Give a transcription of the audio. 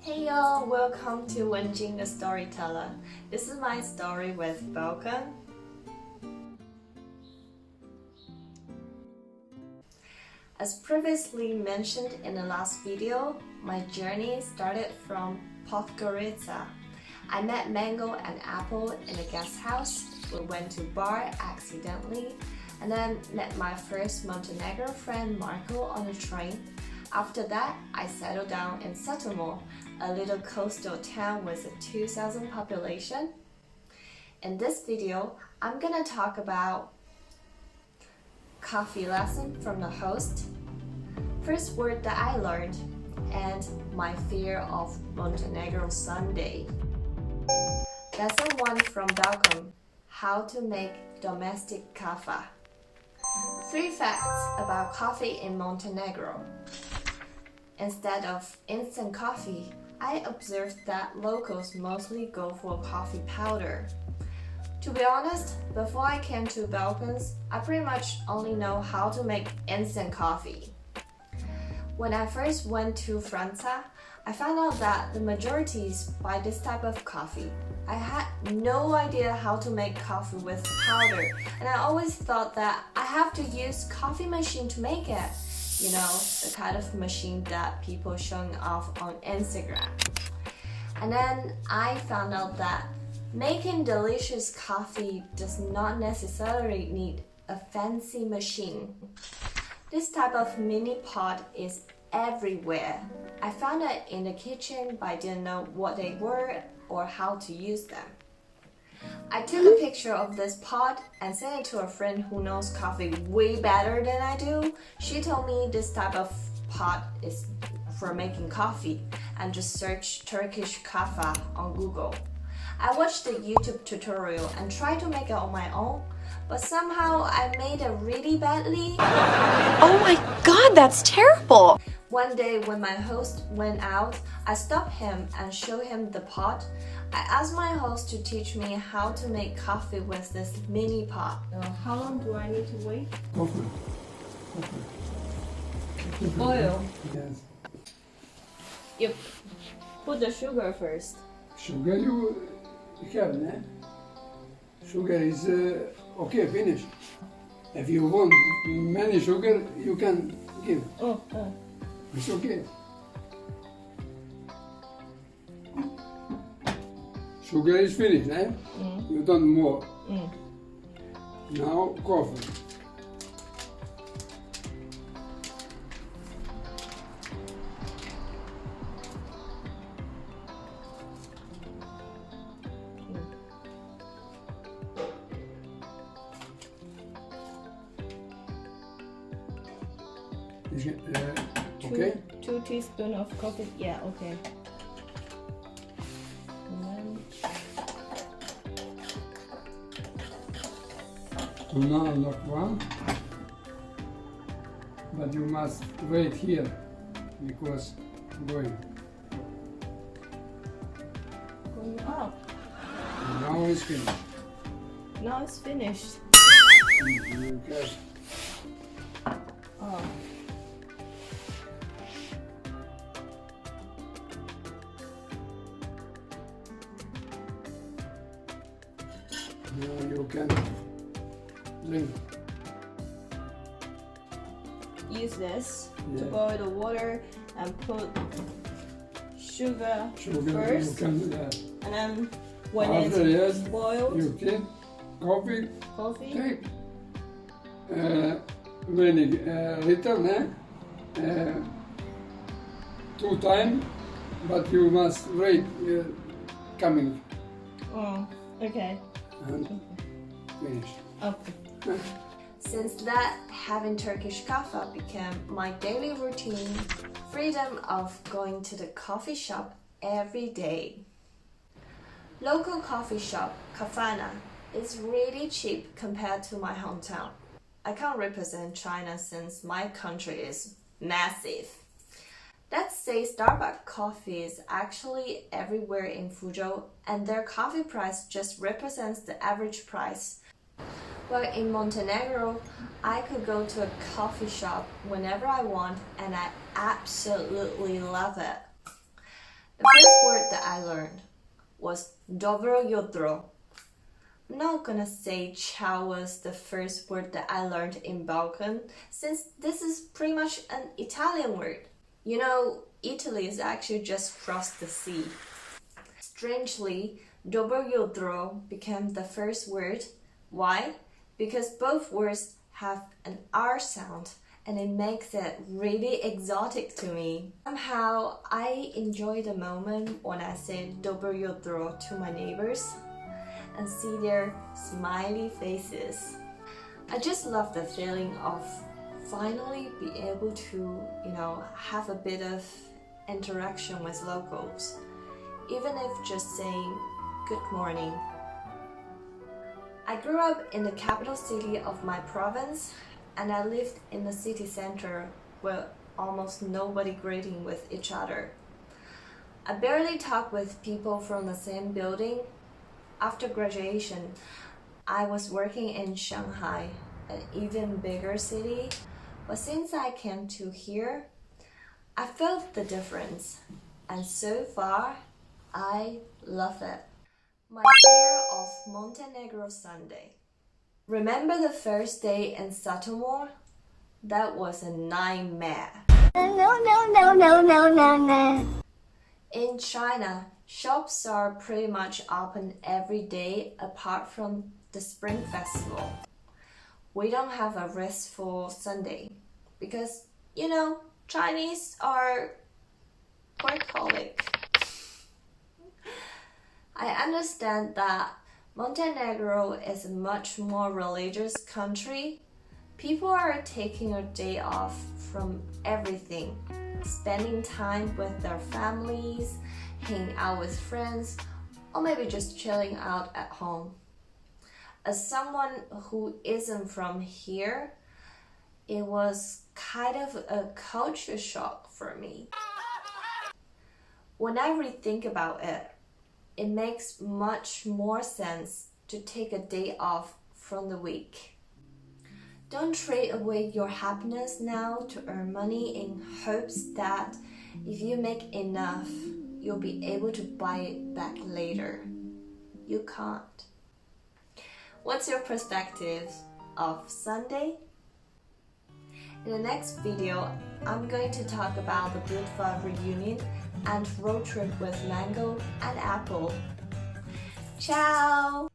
Hey y'all, welcome to Wenjing the Storyteller. This is my story with Balkan. As previously mentioned in the last video, my journey started from Podgorica. I met Mango and Apple in a guest house. We went to bar accidentally and then met my first Montenegro friend Marco on the train. After that, I settled down in Satomo, a little coastal town with a 2,000 population. In this video, I'm gonna talk about coffee lesson from the host, first word that I learned, and my fear of Montenegro Sunday. Lesson 1 from Balkan, how to make domestic kava. 3 facts about coffee in Montenegro. Instead of instant coffee, I observed that locals mostly go for coffee powder. To be honest, before I came to Balkans, I pretty much only know how to make instant coffee. When I first went to France, I found out that the majority is buy this type of coffee. I had no idea how to make coffee with powder, and I always thought that I have to use coffee machine to make it. You know, the kind of machine that people showing off on Instagram. And then I found out that making delicious coffee does not necessarily need a fancy machine. This type of mini pot is everywhere. I found it in the kitchen, but I didn't know what they were or how to use them. I took a picture of this pot and sent it to a friend who knows coffee way better than I do. She told me this type of pot is for making coffee and just search Turkish kava on Google. I watched the YouTube tutorial and tried to make it on my own, but somehow I made it really badly. Oh my god, that's terrible! One day when my host went out, I stopped him and showed him the pot. I asked my host to teach me how to make coffee with this mini pot. How long do I need to wait? Coffee. Oil. Yes. You put the sugar first. Sugar you have, ne? Sugar is okay, finish. If you want many sugar, you can give. Oh. It's okay. Sugar is finished, eh? You don't more. Now coffee. Is it, okay? 2 teaspoons of coffee. Yeah, okay. And then So now not one, but you must wait here because going. going up. And now it's finished. Now it's finished. You can Oh. now you can drink. Use this to Yeah. boil the water and put sugar Sugar first, you can and then when after it's yes, boiled, you take coffee. coffee. Take many little, eh? 2 times, but you must wait coming Oh, okay. and finish. Okay. Since that, having Turkish kava became my daily routine, freedom of going to the coffee shop every day. Local coffee shop, Kafana, is really cheap compared to my hometown. I can't represent China since my country is massive. Let's say Starbucks coffee is actually everywhere in Fuzhou, and their coffee price just represents the average price. Well, in Montenegro, I could go to a coffee shop whenever I want, and I absolutely love it. The first word that I learned was dobro jutro. I'm not gonna say ciao was the first word that I learned in Balkan, since this is pretty much an Italian word. You know, Italy is actually just across the sea. Strangely, dobro jutro became the first word. Why? Because both words have an R sound, and it makes it really exotic to me. Somehow, I enjoy the moment when I say dobro jutro to my neighbors and see their smiley faces. I just love the feeling of finally be able to, have a bit of interaction with locals, even if just saying good morning. I grew up in the capital city of my province, and I lived in the city center where almost nobody greeting with each other. I barely talk with people from the same building. After graduation, I was working in Shanghai, an even bigger city, but since I came to here, I felt the difference, and so far, I love it. My fear of Montenegro Sunday. Remember the first day in Satomor? That was a nightmare. No. In China, shops are pretty much open every day apart from the Spring Festival. We don't have a restful Sunday because, Chinese are workaholic. I understand that Montenegro is a much more religious country. People are taking a day off from everything, spending time with their families, hanging out with friends, or maybe just chilling out at home. As someone who isn't from here, it was kind of a culture shock for me. When I rethink about it, it makes much more sense to take a day off from the week. Don't trade away your happiness now to earn money in hopes that if you make enough, you'll be able to buy it back later. You can't. What's your perspective of Sunday? In the next video, I'm going to talk about the Budva reunion and road trip with Mango and Apple. Ciao!